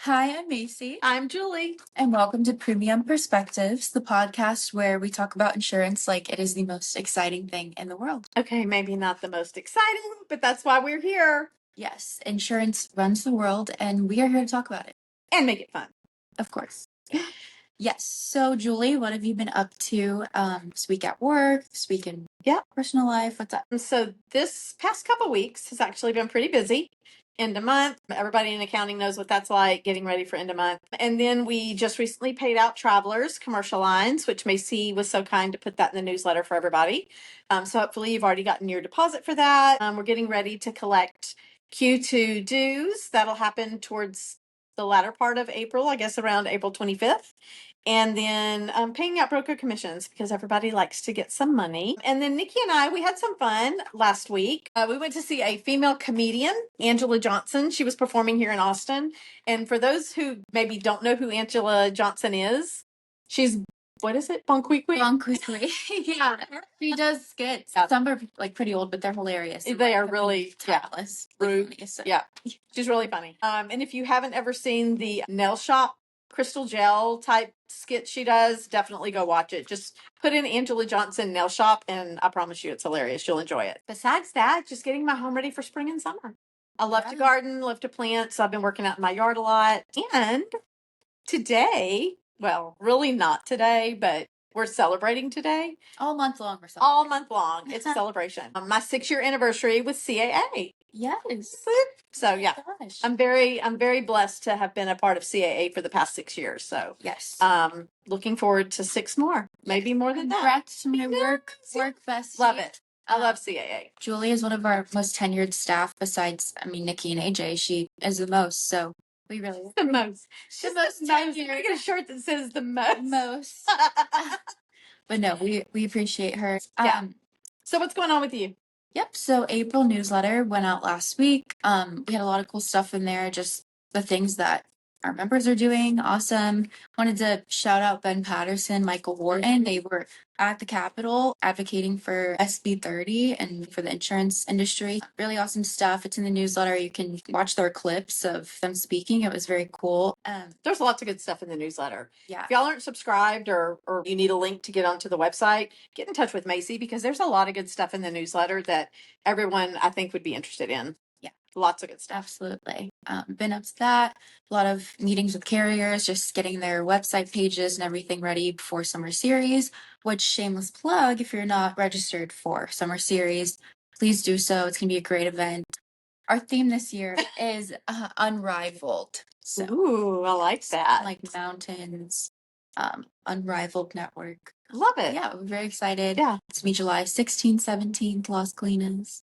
Hi, I'm Macy, I'm Julie. and welcome to Premium Perspectives, the podcast where we talk about insurance like it is the most exciting thing in the world. Okay, maybe not the most exciting, but that's why we're here. Yes, insurance runs the world, and we are here to talk about it. And make it fun. Of course. Yes. So, Julie, what have you been up to this week at work, this week in personal life? What's up? So this past couple weeks has actually been pretty busy. End of month. Everybody in accounting knows what that's like, getting ready for end of month. And then we just recently paid out Travelers commercial lines, which Macy was so kind to put that in the newsletter for everybody. So hopefully you've already gotten your deposit for that. We're getting ready to collect Q2 dues. That'll happen towards the latter part of April, I guess around April 25th. And then paying out broker commissions because everybody likes to get some money. And then Nikki and I, we had some fun last week. We went to see a female comedian, Angela Johnson. She was performing here in Austin. And for those who maybe don't know who Angela Johnson is, she's, what is it? Bonquiqui? Bonquiqui. Yeah. She does skits. Yeah. Some are like pretty old, but they're hilarious. They are really timeless. Rude. Yeah. She's really funny. And if you haven't ever seen the nail shop crystal gel type skit she does, definitely go watch it. Just put in Angela Johnson nail shop and I promise you it's hilarious. You'll enjoy it. Besides that, just getting my home ready for spring and summer. I love to garden, love to plant, so I've been working out in my yard a lot. And today, well, really not today, but we're celebrating today. All month long. All month long. It's a celebration. My 6-year anniversary with CAA. Yes. So yeah, Gosh. I'm very blessed to have been a part of CAA for the past 6 years. So yes, looking forward to 6 more, maybe more than that. Congrats to my work bestie. Love it. I love CAA. Julie is one of our most tenured staff. Besides, Nikki and AJ, she is the most. So we really the most. She's the most tenured. I get a shirt that says the most. Most. But no, we appreciate her. Yeah. So what's going on with you? Yep. So April newsletter went out last week. We had a lot of cool stuff in there, just the things that our members are doing. Awesome. Wanted to shout out Ben Patterson, Michael Wharton. They were at the Capitol advocating for SB 30 and for the insurance industry. Really awesome stuff. It's in the newsletter. You can watch their clips of them speaking. It was very cool. There's lots of good stuff in the newsletter. Yeah. If y'all aren't subscribed or you need a link to get onto the website, get in touch with Macy because there's a lot of good stuff in the newsletter that everyone I think would be interested in. Yeah. Lots of good stuff. Absolutely. Been up to that. A lot of meetings with carriers, just getting their website pages and everything ready before summer series, which shameless plug, if you're not registered for summer series, please do so. It's going to be a great event. Our theme this year is unrivaled. So, ooh, I like that. Like mountains, unrivaled network. Love it. Yeah, we're very excited. Yeah. It's me July 16th, 17th, Las Colinas.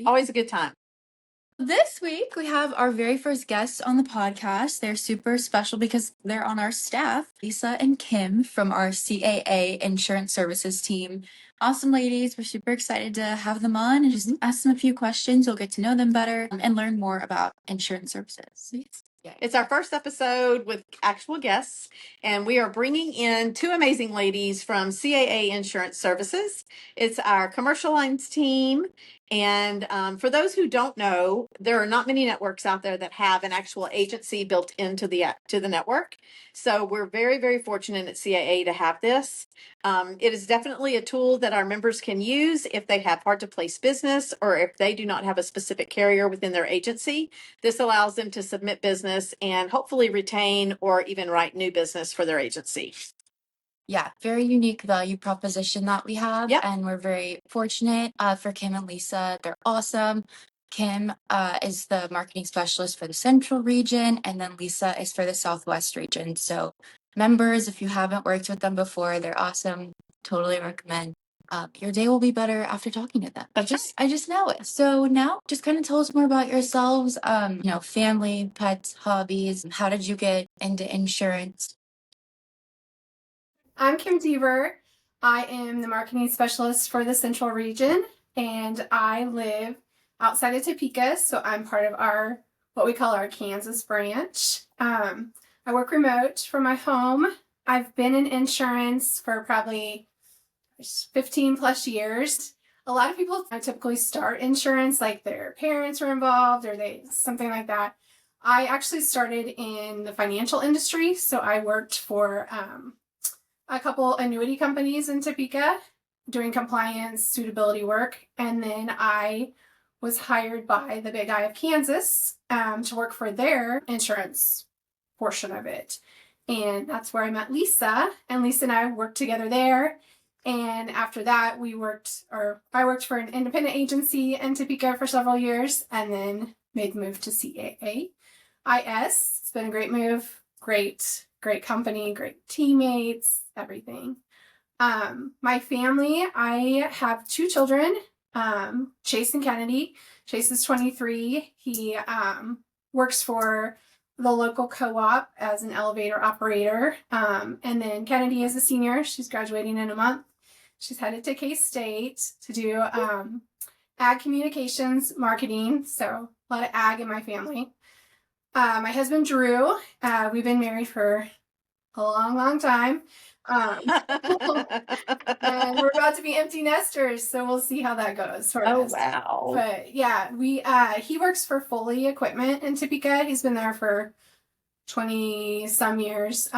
Always a good time. This week, we have our very first guests on the podcast. They're super special because they're on our staff, Lisa and Kim from our CAA insurance services team. Awesome ladies. We're super excited to have them on and just ask them a few questions. You'll get to know them better and learn more about insurance services. It's our first episode with actual guests, and we are bringing in 2 amazing ladies from CAA Insurance Services. It's our commercial lines team. And for those who don't know, there are not many networks out there that have an actual agency built into the network. So we're very fortunate at CAA to have this. It is definitely a tool that our members can use if they have hard to place business or if they do not have a specific carrier within their agency. This allows them to submit business and hopefully retain or even write new business for their agency. Yeah, very unique value proposition that we have. Yep. And we're very fortunate for Kim and Lisa. They're awesome. Kim is the marketing specialist for the Central region, and then Lisa is for the Southwest region. So members, if you haven't worked with them before, they're awesome. Totally recommend. Your day will be better after talking to them. I just know it. So now just kind of tell us more about yourselves, family, pets, hobbies. How did you get into insurance? I'm Kim Deaver. I am the marketing specialist for the Central region, and I live outside of Topeka, so I'm part of what we call our Kansas branch. I work remote from my home. I've been in insurance for probably 15 plus years. A lot of people typically start insurance like their parents were involved or something like that. I actually started in the financial industry. So I worked for a couple annuity companies in Topeka doing compliance, suitability work. And then I was hired by the Big I of Kansas to work for their insurance portion of it. And that's where I met Lisa. And Lisa and I worked together there. And after that, I worked for an independent agency in Topeka for several years and then made the move to CAAIS. It's been a great move, great company, great teammates, everything. My family, I have 2 children, Chase and Kennedy. Chase is 23. He works for the local co-op as an elevator operator. And then Kennedy is a senior. She's graduating in a month. She's headed to K-State to do ag communications marketing. So a lot of ag in my family. My husband, Drew, we've been married for a long time. And we're about to be empty nesters, so we'll see how that goes for us. Wow. But yeah, he works for Foley Equipment in Topeka. He's been there for 20 some years.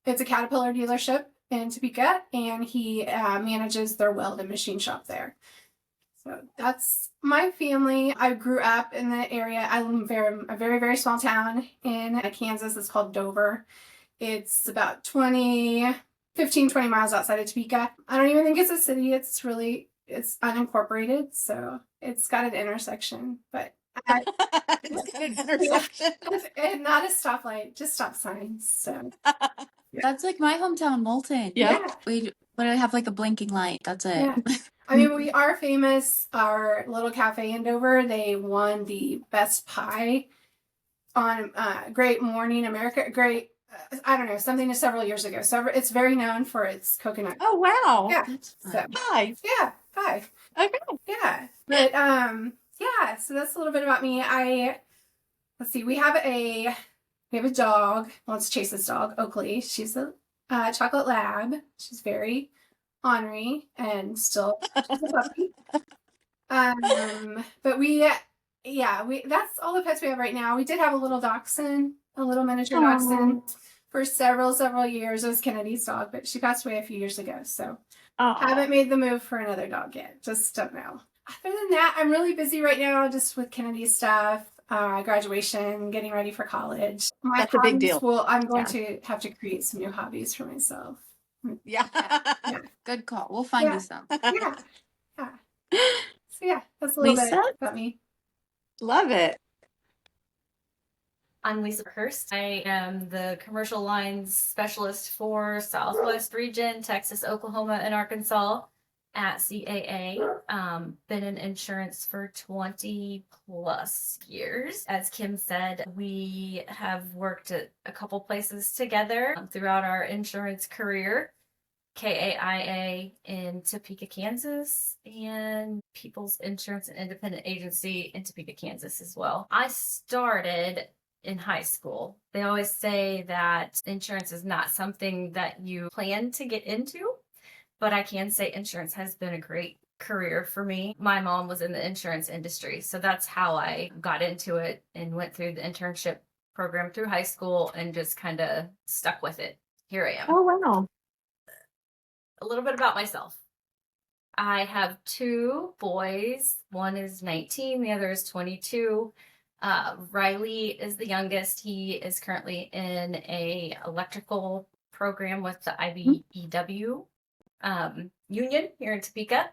It's a Caterpillar dealership in Topeka, and he manages their weld and machine shop there. So that's my family. I grew up in the area. I live in a very, very small town in Kansas. It's called Dover. It's about 15, 20 miles outside of Topeka. I don't even think it's a city. It's unincorporated. So it's got an intersection, but It's got an intersection. and not a stoplight, just stop signs. So That's like my hometown, Moulton. Yeah. We literally have like a blinking light. That's it. Yeah. I mean, we are famous. Our little cafe in Dover, they won the best pie on Great Morning America. I don't know, something several years ago. So it's very known for its coconut. Oh, wow. Yeah. So, Hi. yeah, pie. Okay. Yeah. But yeah, so that's a little bit about me. Let's see, we have a dog. Well, it's Chase's dog, Oakley. She's a chocolate lab. She's very ornery and still just a puppy. But that's all the pets we have right now. We did have a little dachshund, a little miniature dachshund for several years. It was Kennedy's dog, but she passed away a few years ago. So haven't made the move for another dog yet. Just don't know. Other than that, I'm really busy right now just with Kennedy's stuff, graduation, getting ready for college. That's a big deal. Well, I'm going to have to create some new hobbies for myself. Yeah. Good call. We'll find you some. Yeah. So yeah, that's a little Lisa? bit about me. Love it. I'm Lisa Hurst. I am the commercial lines specialist for Southwest region, Texas, Oklahoma, and Arkansas at CAA. Been in insurance for 20 plus years. As Kim said, we have worked at a couple places together throughout our insurance career. CAAIA in Topeka, Kansas, and People's Insurance and Independent Agency in Topeka, Kansas as well. I started in high school. They always say that insurance is not something that you plan to get into, but I can say insurance has been a great career for me. My mom was in the insurance industry, so that's how I got into it and went through the internship program through high school and just kind of stuck with it. Here I am. Oh, wow. A little bit about myself. I have 2 boys. One is 19, the other is 22. Riley is the youngest. He is currently in a electrical program with the IBEW union here in Topeka.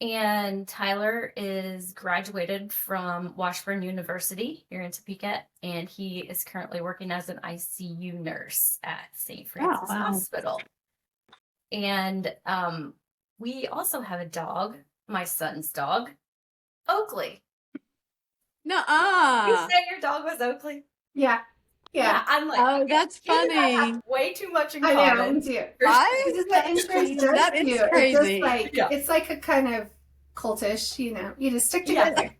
And Tyler is graduated from Washburn University here in Topeka, and he is currently working as an ICU nurse at St. Francis Hospital. And we also have a dog, my son's dog, Oakley. Nuh-uh. You said your dog was Oakley? Yeah. I'm like, Oh, that's funny. have way too much in common. I know, me too. Right? That is crazy. Crazy. It's like a kind of cultish, you just stick together.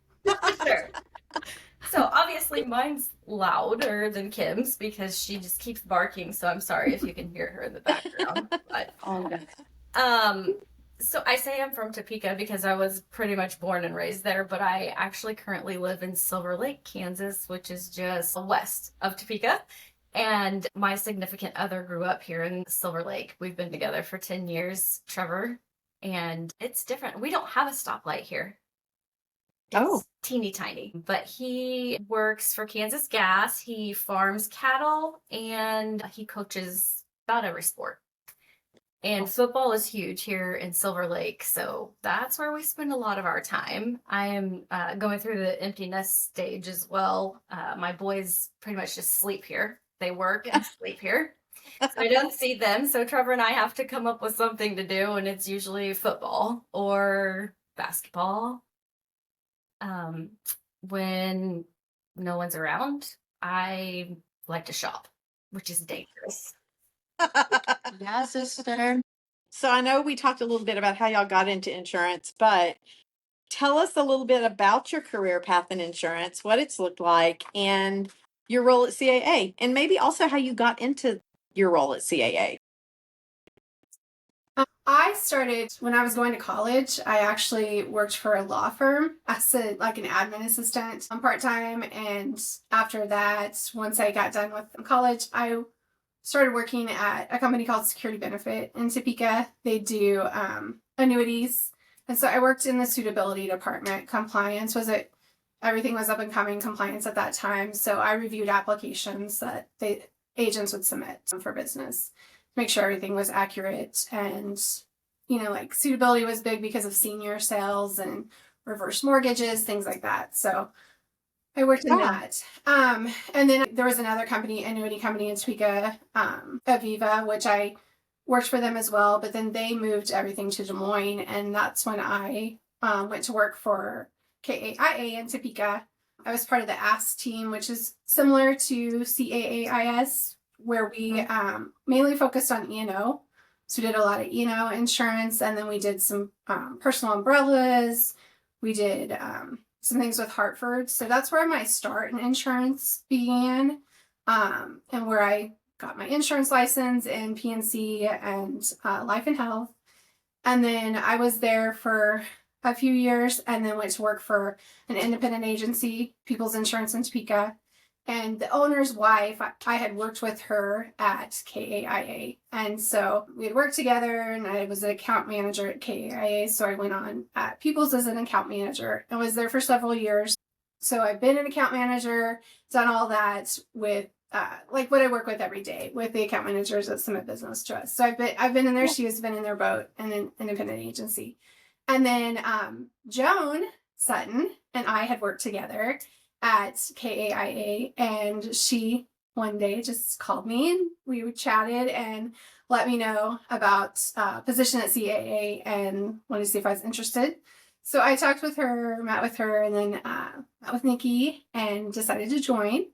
Sure. So obviously mine's louder than Kim's because she just keeps barking. So I'm sorry if you can hear her in the background. But So I say I'm from Topeka because I was pretty much born and raised there, but I actually currently live in Silver Lake, Kansas, which is just west of Topeka. And my significant other grew up here in Silver Lake. We've been together for 10 years, Trevor, and it's different. We don't have a stoplight here. It's teeny tiny, but he works for Kansas Gas. He farms cattle and he coaches about every sport. And football is huge here in Silver Lake, so that's where we spend a lot of our time. I am going through the empty nest stage as well. My boys pretty much just sleep here. They work and sleep here. So I don't see them, so Trevor and I have to come up with something to do, and it's usually football or basketball. When no one's around, I like to shop, which is dangerous. Yeah, sister. So I know we talked a little bit about how y'all got into insurance, but tell us a little bit about your career path in insurance, what it's looked like, and your role at CAA, and maybe also how you got into your role at CAA. I started when I was going to college. I actually worked for a law firm as an admin assistant part-time. And after that, once I got done with college, I started working at a company called Security Benefit in Topeka. They do annuities. And so I worked in the suitability department. Compliance everything was up and coming compliance at that time. So I reviewed applications that agents would submit for business, make sure everything was accurate. And, suitability was big because of senior sales and reverse mortgages, things like that. So I worked in that. And then there was another annuity company in Topeka, Aviva, which I worked for them as well. But then they moved everything to Des Moines. And that's when I went to work for CAAA in Topeka. I was part of the ASK team, which is similar to CAAIS, where we mainly focused on E&O. So we did a lot of E&O insurance, and then we did some personal umbrellas. We did some things with Hartford. So that's where my start in insurance began, and where I got my insurance license in P&C and life and health. And then I was there for a few years and then went to work for an independent agency, People's Insurance in Topeka. And the owner's wife, I had worked with her at CAAIA. And so we had worked together, and I was an account manager at CAAIA. So I went on at People's as an account manager and was there for several years. So I've been an account manager, done all that with what I work with every day with the account managers that submit business to us. So I've been in their shoes, been in their boat, and an independent agency. And then Joan Sutton and I had worked together at CAAIA, and she one day just called me and we chatted and let me know about position at CAA and wanted to see if I was interested. So I talked with her, met with her, and then met with Nikki and decided to join.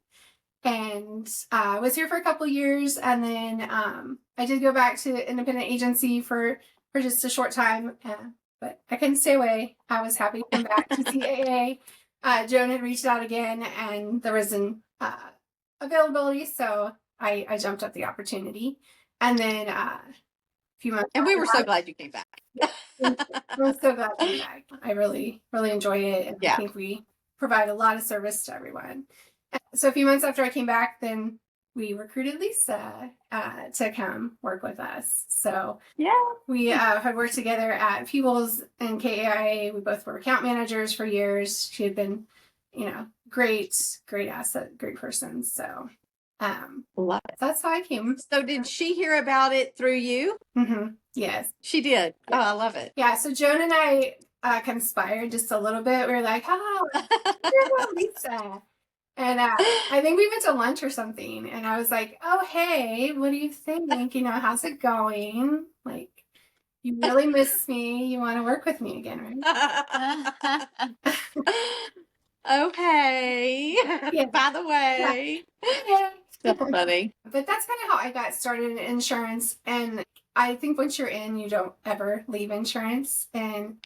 And I was here for a couple years, and then I did go back to independent agency for just a short time, but I couldn't stay away. I was happy to come back to CAA. Joan had reached out again, and there was an availability, so I jumped at the opportunity. And then a few months. And we were so glad you came back. I'm so glad to be back. I really, really enjoy it, and I think we provide a lot of service to everyone. So a few months after I came back, then we recruited Lisa to come work with us. So we had worked together at People's and CAAIA. We both were account managers for years. She had been, great asset, great person. So love it. That's how I came. So did she hear about it through you? Mm-hmm. Yes. She did. Yeah. Oh, I love it. Yeah. So Joan and I conspired just a little bit. We were like, here's Lisa. And I think we went to lunch or something, and I was like, oh, hey, what do you think? How's it going? Like, you really miss me. You want to work with me again, right? Okay. Yeah. By the way. Yeah. So funny. But that's kind of how I got started in insurance. And I think once you're in, you don't ever leave insurance. And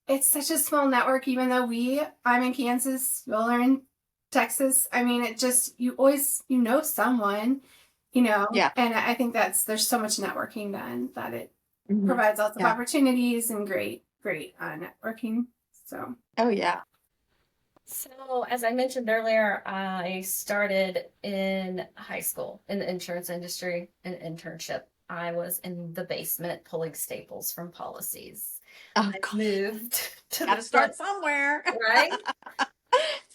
it's such a small network, even though I'm in Kansas, y'all are in Texas. I mean, it just, you always, someone, and I think there's so much networking done that provides lots of Yeah. opportunities and great networking. So. Oh yeah. So, as I mentioned earlier, I started in high school in the insurance industry, an internship. I was in the basement pulling staples from policies. Oh I God. moved to Gotta the start front, somewhere. right?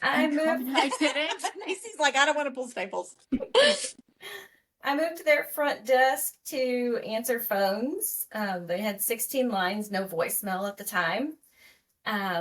I moved. I didn't. Macy's like, I don't want to pull staples. I moved to their front desk to answer phones. They had 16 lines, no voicemail at the time.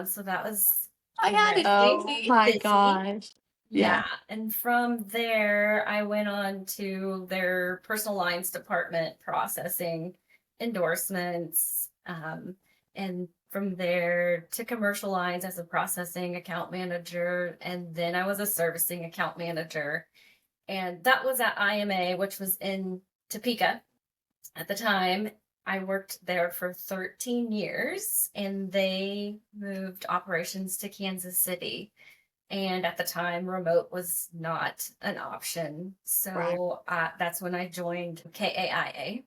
So that was I had it. Oh my busy. gosh. Yeah. And from there, I went on to their personal lines department processing endorsements. And from there to commercial lines as a processing account manager. And then I was a servicing account manager. And that was at IMA, which was in Topeka at the time. I worked there for 13 years and they moved operations to Kansas City. And at the time, remote was not an option. So that's when I joined CAAA.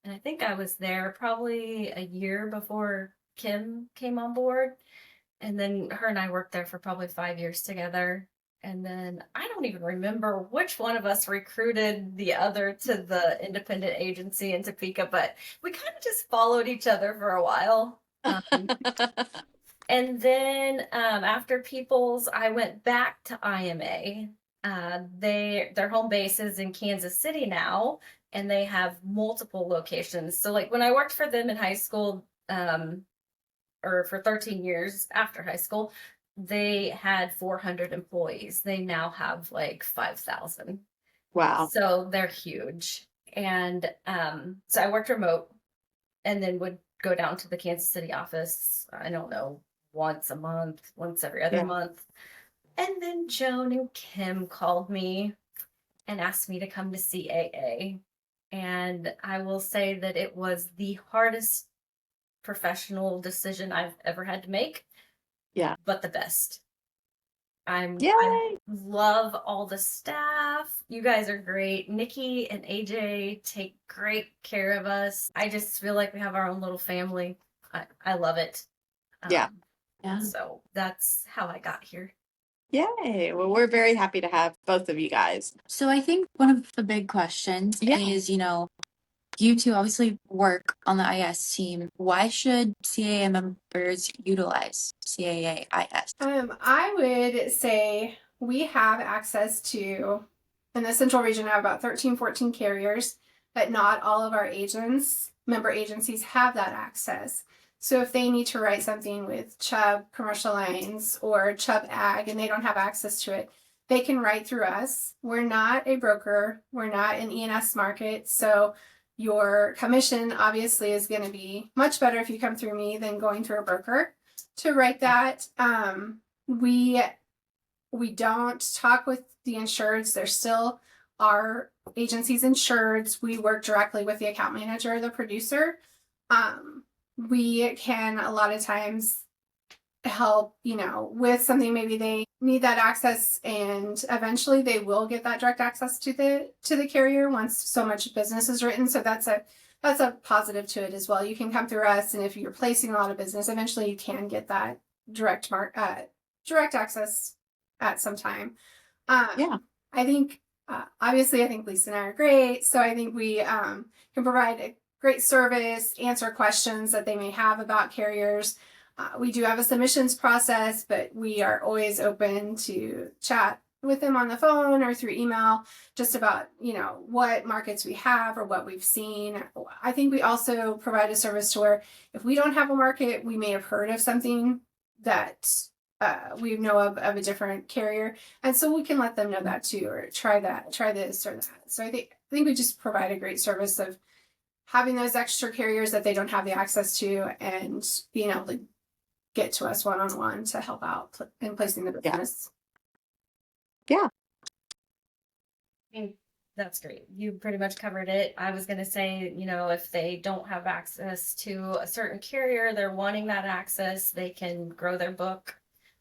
And I think I was there probably a year before Kim came on board. And then her and I worked there for probably 5 years together. And then I don't even remember which one of us recruited the other to the independent agency in Topeka, but we kind of just followed each other for a while. And then after Peoples, I went back to IMA. Their home base is in Kansas City now, and they have multiple locations. So like when I worked for them in high school, or for 13 years after high school, they had 400 employees. They now have like 5,000. Wow. So they're huge. And so I worked remote and then would go down to the Kansas City office, I don't know, once a month, once every other month. And then Joan and Kim called me and asked me to come to CAA. And I will say that it was the hardest professional decision I've ever had to make. Yeah. But the best. I Yay. love all the staff. You guys are great. Nikki and AJ take great care of us. I just feel like we have our own little family. I love it. Yeah. So that's how I got here. Yay. Well, we're very happy to have both of you guys. So I think one of the big questions is, you two obviously work on the IS team. Why should CAA members utilize CAAIS? I would say we have access to, in the central region, I have about 13, 14 carriers, but not all of our member agencies have that access. So if they need to write something with Chubb Commercial Lines or Chubb Ag and they don't have access to it, they can write through us. We're not a broker. We're not an E&S market. So your commission obviously is going to be much better if you come through me than going through a broker to write that. We don't talk with the insureds. They're still our agency's insureds. We work directly with the account manager or the producer. We can a lot of times help, with something. Maybe they need that access and eventually they will get that direct access to the carrier once so much business is written. So that's a positive to it as well. You can come through us, and if you're placing a lot of business, eventually you can get that direct access at some time. I think obviously I think Lisa and I are great, so I think we can provide a great service, answer questions that they may have about carriers. We do have a submissions process, but we are always open to chat with them on the phone or through email just about, what markets we have or what we've seen. I think we also provide a service to where if we don't have a market, we may have heard of something that we know of a different carrier. And so we can let them know that too, or try this or that. So I think we just provide a great service of having those extra carriers that they don't have the access to and being able to get to us one-on-one to help out in placing the business. Yeah. That's great. You pretty much covered it. I was going to say, if they don't have access to a certain carrier, they're wanting that access, they can grow their book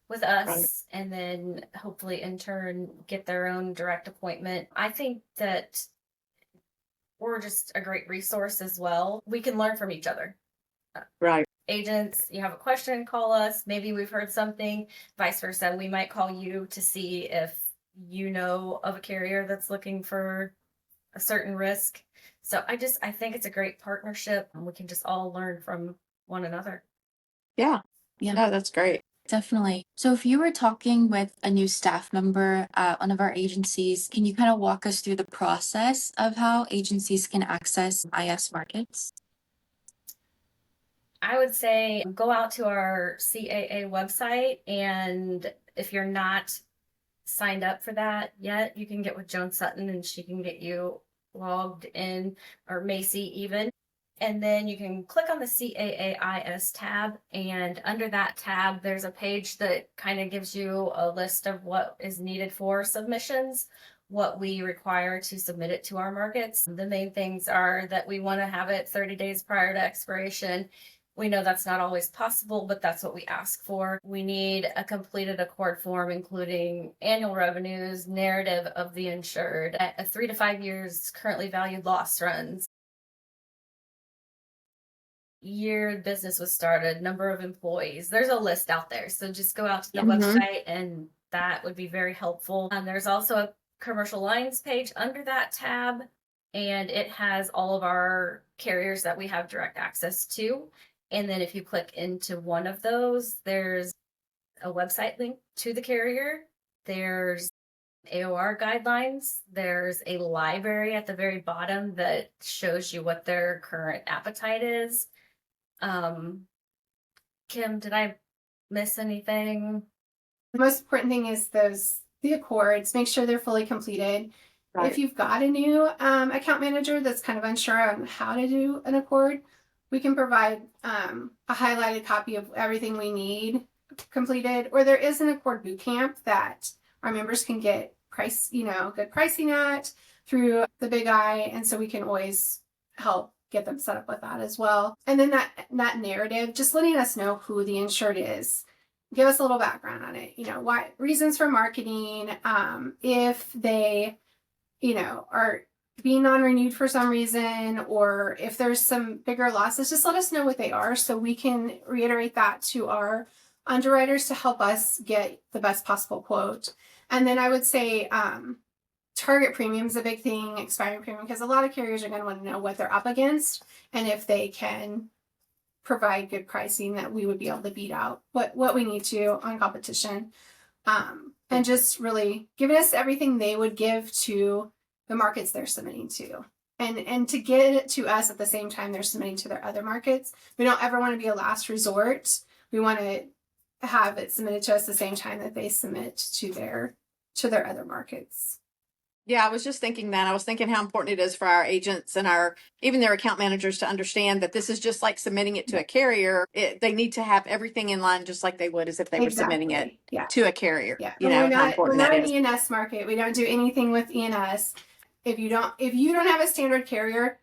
with us and then hopefully in turn get their own direct appointment. I think that we're just a great resource as well. We can learn from each other. Right. Agents, you have a question, call us. Maybe we've heard something, vice versa. We might call you to see if you know of a carrier that's looking for a certain risk. So I think it's a great partnership, and we can just all learn from one another. Yeah. Yeah. No, that's great. Definitely. So if you were talking with a new staff member at one of our agencies, can you kind of walk us through the process of how agencies can access IS markets? I would say go out to our CAA website, and if you're not signed up for that yet, you can get with Joan Sutton and she can get you logged in, or Macy even. And then you can click on the CAAIS tab, and under that tab, there's a page that kind of gives you a list of what is needed for submissions, what we require to submit it to our markets. The main things are that we want to have it 30 days prior to expiration. We know that's not always possible, but that's what we ask for. We need a completed accord form, including annual revenues, narrative of the insured, a 3 to 5 years currently valued loss runs, year business was started, number of employees. There's a list out there. So just go out to the website, and that would be very helpful. And there's also a commercial lines page under that tab, and it has all of our carriers that we have direct access to. And then if you click into one of those, there's a website link to the carrier. There's AOR guidelines. There's a library at the very bottom that shows you what their current appetite is. Kim, did I miss anything? The most important thing is the accords. Make sure they're fully completed. Right. If you've got a new account manager that's kind of unsure on how to do an accord, we can provide a highlighted copy of everything we need completed. Or there is an accord boot camp that our members can get good pricing at through the Big I, and so we can always help get them set up with that as well. And then that narrative, just letting us know who the insured is. Give us a little background on it. Why, reasons for marketing, if they, are being non-renewed for some reason, or if there's some bigger losses, just let us know what they are so we can reiterate that to our underwriters to help us get the best possible quote. And then I would say, target premium is a big thing, expiring premium, because a lot of carriers are going to want to know what they're up against, and if they can provide good pricing that we would be able to beat out what we need to on competition, and just really giving us everything they would give to the markets they're submitting to, and to get it to us at the same time they're submitting to their other markets. We don't ever want to be a last resort. We want to have it submitted to us the same time that they submit to their other markets. Yeah, I was just thinking that. I was thinking how important it is for our agents and even their account managers to understand that this is just like submitting it to a carrier. They need to have everything in line just like they would as if they were submitting it to a carrier. Yeah. How we're important not that an is. E&S market. We don't do anything with E&S. If you don't have a standard carrier,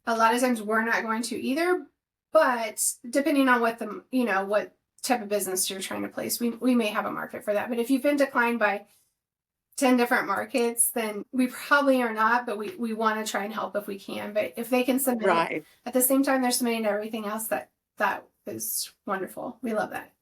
a lot of times we're not going to either. But depending on what what type of business you're trying to place, we may have a market for that. But if you've been declined by 10 different markets, then we probably are not, but we want to try and help if we can. But if they can submit it at the same time they're submitting everything else, that is wonderful. We love that.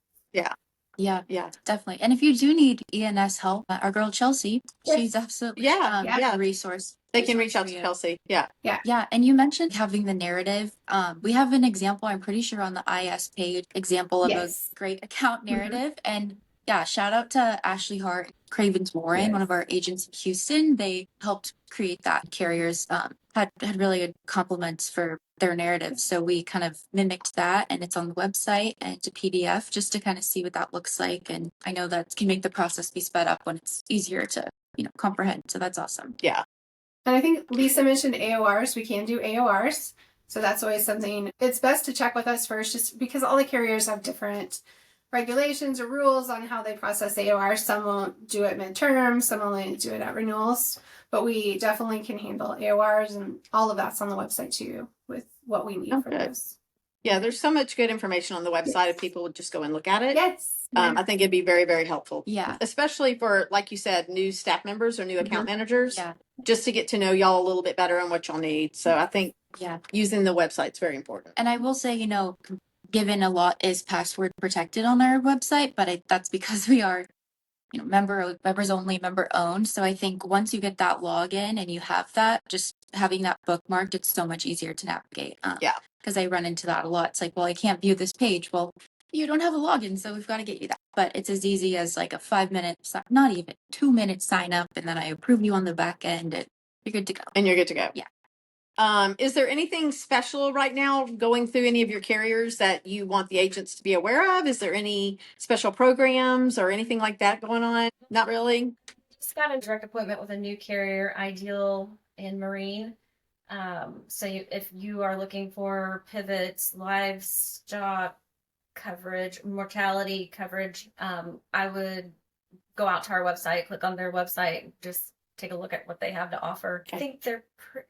Yeah, definitely. And if you do need E&S help, our girl Chelsea, Yes. she's absolutely a resource. They can reach out to Kelsey. Yeah. And you mentioned having the narrative. We have an example, I'm pretty sure, on the IS page, example of a great account narrative. And shout out to Ashley Hart, Cravens Warren, one of our agents in Houston. They helped create that. Carriers had really good compliments for their narrative. So we kind of mimicked that, and it's on the website, and it's a PDF just to kind of see what that looks like. And I know that can make the process be sped up when it's easier to, comprehend. So that's awesome. Yeah. And I think Lisa mentioned AORs. We can do AORs. So that's always something. It's best to check with us first, just because all the carriers have different regulations or rules on how they process AOR. Some won't do it midterm, some only do it at renewals, but we definitely can handle AORs, and all of that's on the website too with what we need for those. Yeah, there's so much good information on the website if people would just go and look at it. Yes. I think it'd be very, very helpful. Yeah. Especially for, like you said, new staff members or new account managers. Yeah. Just to get to know y'all a little bit better and what y'all need. So I think using the website's very important. And I will say, given a lot is password protected on our website, but that's because we are, members only, member owned. So I think once you get that login and you have that, just having that bookmarked, it's so much easier to navigate. Because I run into that a lot. It's like, well, I can't view this page. Well, you don't have a login, so we've got to get you that. But it's as easy as like a 5-minute, not even 2-minute sign up, and then I approve you on the back end, and you're good to go. And you're good to go. Yeah. Is there anything special right now going through any of your carriers that you want the agents to be aware of? Is there any special programs or anything like that going on? Not really. Just got a direct appointment with a new carrier, Ideal in Marine. So if you are looking for pivots, livestock coverage, mortality coverage, I would go out to our website, click on their website, just take a look at what they have to offer. I think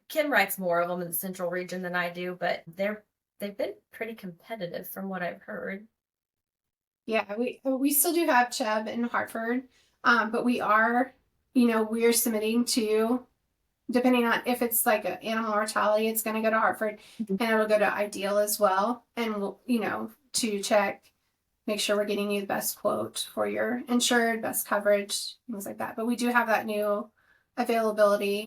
Kim writes more of them in the central region than I do, but they've been pretty competitive from what I've heard. Yeah, we still do have Chubb in Hartford, but we are submitting to, depending on if it's like an animal mortality, it's going to go to Hartford, and it'll go to Ideal as well, and we'll to check, make sure we're getting you the best quote for your insured, best coverage, things like that. But we do have that new availability.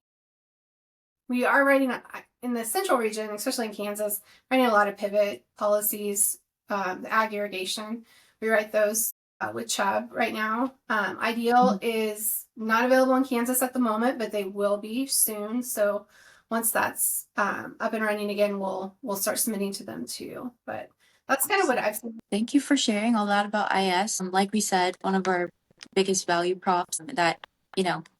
We are writing in the central region, especially in Kansas, writing a lot of pivot policies, the ag irrigation. We write those with Chubb right now. Ideal is not available in Kansas at the moment, but they will be soon. So once that's up and running again, we'll start submitting to them too. But that's kind of what I've seen. Thank you for sharing all that about IS. Like we said, one of our biggest value props that,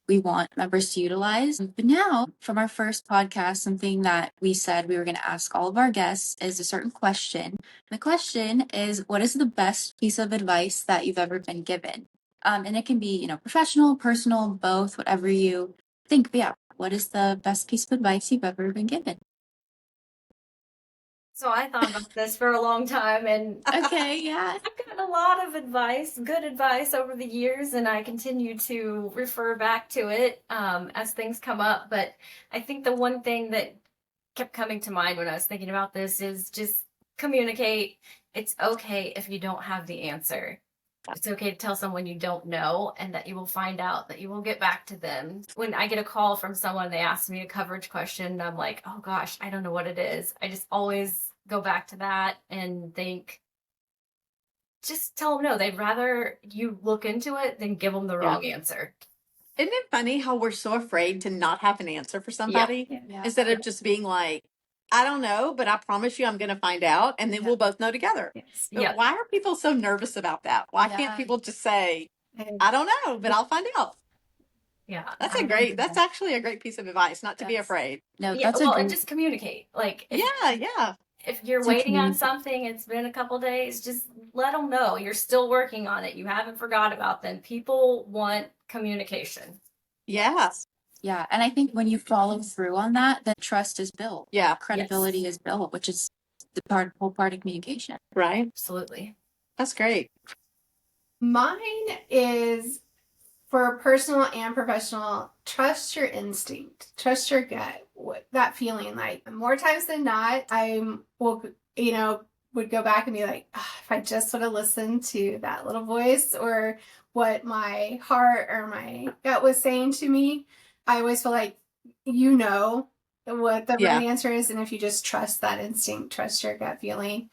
we want members to utilize. But now, from our first podcast, something that we said we were going to ask all of our guests is a certain question. The question is, what is the best piece of advice that you've ever been given? And it can be, professional, personal, both, whatever you think. But yeah, what is the best piece of advice you've ever been given? So I thought about this for a long time, and okay, yeah. I've gotten a lot of advice, good advice over the years, and I continue to refer back to it as things come up. But I think the one thing that kept coming to mind when I was thinking about this is just communicate. It's okay if you don't have the answer. It's okay to tell someone you don't know, and that you will find out, that you will get back to them. When I get a call from someone, they ask me a coverage question, and I'm like, oh gosh, I don't know what it is. I just always go back to that and think, just tell them no. They'd rather you look into it than give them the wrong answer. Isn't it funny how we're so afraid to not have an answer for somebody instead of just being like, I don't know, but I promise you I'm going to find out, and then we'll both know together. But why are people so nervous about that? Why can't people just say, I don't know, but I'll find out? Yeah. That's actually a great piece of advice, not to be afraid. No, and just communicate. Like, if you're waiting on something, it's been a couple days, just let them know you're still working on it. You haven't forgot about them. People want communication. Yes. Yeah. And I think when you follow through on that, the trust is built. Yeah. Credibility is built, which is the whole part of communication. Right. Absolutely. That's great. Mine is, for personal and professional, trust your instinct, trust your gut, that feeling. Like, more times than not, would go back and be like, if I just would have listened to that little voice or what my heart or my gut was saying to me. I always feel like what the right answer is, and if you just trust that instinct, trust your gut feeling,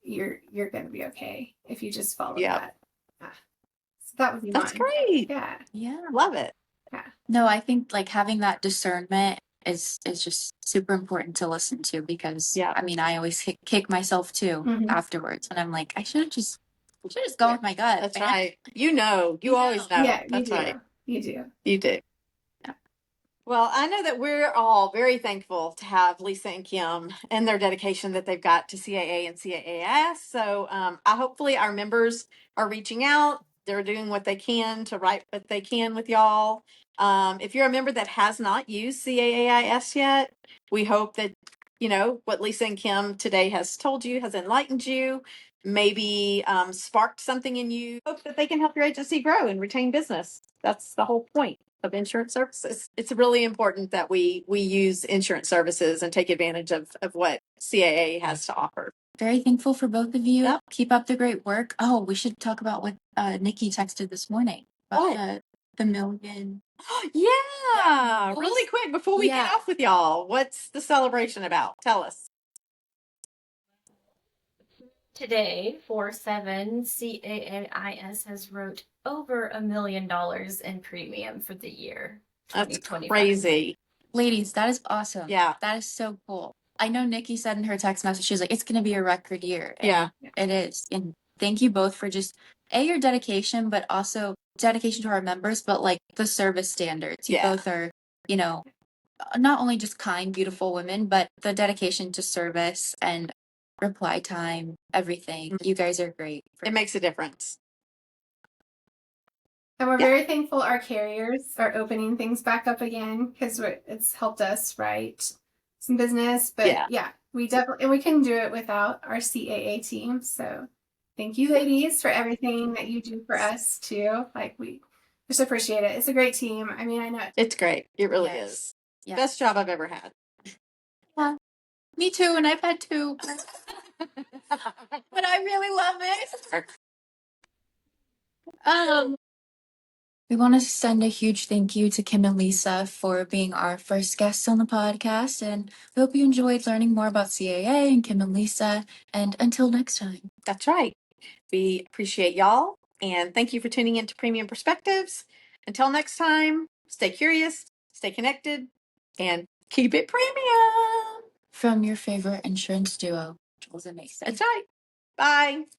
you're going to be okay if you just follow that. So that would be That's mine. great. Yeah. Love it. Yeah. No, I think like having that discernment is just super important to listen to, because I mean, I always kick myself too afterwards, and I'm like, I should have just gone with my gut. That's right. You always know. Yeah, that's right. You do. You do. Well, I know that we're all very thankful to have Lisa and Kim and their dedication that they've got to CAA and CAAIS. So hopefully our members are reaching out. They're doing what they can to write what they can with y'all. If you're a member that has not used CAAIS yet, we hope that what Lisa and Kim today has told you, has enlightened you, maybe sparked something in you. Hope that they can help your agency grow and retain business. That's the whole point of insurance services. It's really important that we use insurance services and take advantage of what CAA has to offer. Very thankful for both of you. Yep. Keep up the great work. Oh, we should talk about what Nikki texted this morning about the million. Yeah. Really quick before we get off with y'all, what's the celebration about? Tell us. Today, 4/7, CAAIS has wrote over $1 million in premium for the year. That's crazy. Ladies, that is awesome. Yeah. That is so cool. I know Nikki said in her text message, she was like, it's going to be a record year. Yeah. It is. And thank you both for just, your dedication, but also dedication to our members, but like the service standards. You both are, not only just kind, beautiful women, but the dedication to service and reply time, everything. You guys are great. It makes a difference. And we're very thankful our carriers are opening things back up again because it's helped us write some business. But we definitely, and we couldn't do it without our CAA team. So thank you, ladies, for everything that you do for us too. Like, we just appreciate it. It's a great team. I mean, I know it's great. It really is. Yeah. Best job I've ever had. Yeah. Me too, and I've had two. But I really love it. We want to send a huge thank you to Kim and Lisa for being our first guests on the podcast, and we hope you enjoyed learning more about CAA and Kim and Lisa, and until next time. That's right. We appreciate y'all, and thank you for tuning in to Premium Perspectives. Until next time, stay curious, stay connected, and keep it premium. From your favorite insurance duo, Jules and Mason. That's right. Bye.